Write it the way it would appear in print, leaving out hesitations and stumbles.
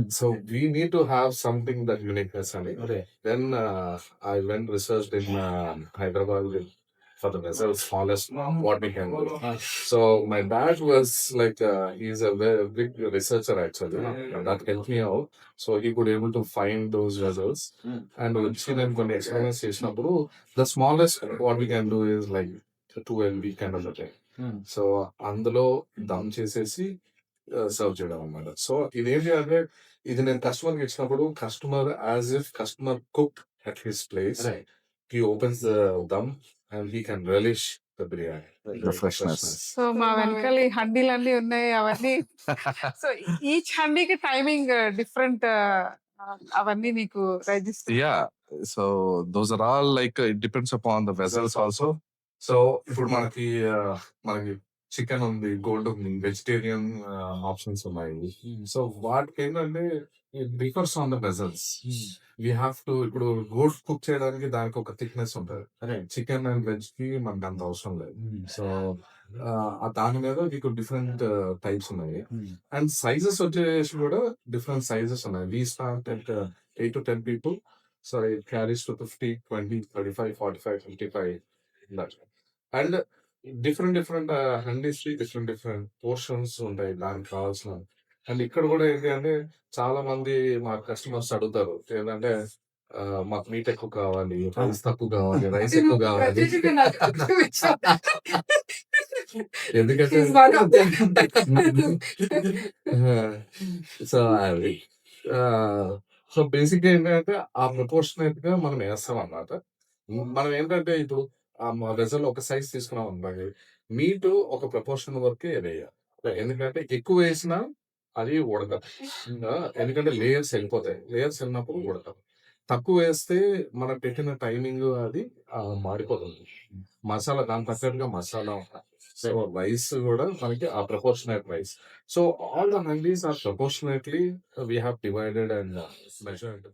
So we need to have something that uniqueness on it. Okay. Then I went researched in Hyderabad for the vessel smallest what we can do. So my dad was like he's a very big researcher actually. That helped me out. So he could able to find those vessels and వచ్చి నేను కొన్ని experiments చేసినప్పుడు the smallest what we can do is like 2 LB kind of a thing. So అందులో దమ్ చేసేసి serve చేయడం అనమాట. So ఇదేంటి అంటే ఇది నేను కస్టమర్‌కి ఇచ్చినప్పుడు customer as if customer cook at his place. Right. He opens the dum and he can relish the biryani. The freshness. So మా వెనకాల ఈ హండీలన్నీ ఉన్నాయి అవన్నీ. సో ఈచ్ హండీకి టైమింగ్ డిఫరెంట్ అవన్నీ నీకు register. Yeah. So those are all like it depends upon the vessels also. So ఇప్పుడు మనకి చికెన్ ఉంది, గోల్డ్ ఉంది, వెజిటేరియన్ ఆప్షన్స్ ఉన్నాయి. సో వాటికి ఏంటంటే it differs on the vessels. We have to ఇప్పుడు గోల్డ్ కుక్ చేయడానికి దానికి ఒక థిక్నెస్ ఉంటుంది. Right. చికెన్ అండ్ వెజ్ కి మనకు అంత అవసరం లేదు. సో దాని మీద మీకు డిఫరెంట్ టైప్స్ ఉన్నాయి అండ్ సైజెస్ వచ్చేసి కూడా డిఫరెంట్ సైజెస్ ఉన్నాయి. We start at 8 to 10 people. So it carries to 50, 20, 35, 45, 55 that. And different handies different portions ఉంటాయి దానికి కావాల్సిన. అండ్ ఇక్కడ కూడా ఏంటి అంటే చాలా మంది మా కస్టమర్స్ అడుగుతారు ఏంటంటే మాకు మీట్ ఎక్కువ కావాలి, రైస్ తక్కువ కావాలి, రైస్ ఎక్కువ కావాలి. ఎందుకంటే సో అది సో బేసిక్గా ఏంటంటే ఆ ప్రపోర్షనేట్ గా మనం వేస్తాం అన్నమాట. మనం ఏంటంటే ఇప్పుడు ఆ వెజల్ ఒక సైజ్ తీసుకున్నాం అనుకోండి, మీట్ ఒక ప్రపోర్షన్ వరకే వేయాలి. ఎందుకంటే ఎక్కువ వేసినా అది ఉడకదు. ఎందుకంటే లేయర్స్ వెళ్ళిపోతాయి. లేయర్స్ వెళ్ళినప్పుడు ఉడకదు. తక్కువ వేస్తే మనం పెట్టిన టైమింగ్ అది మాడిపోతుంది. మసాలా దాని తగ్గట్టుగా మసాలా ఉండాలి. సో రైస్ కూడా మనకి ఆ proportionate rice. So all the handis are proportionately we have divided and measured.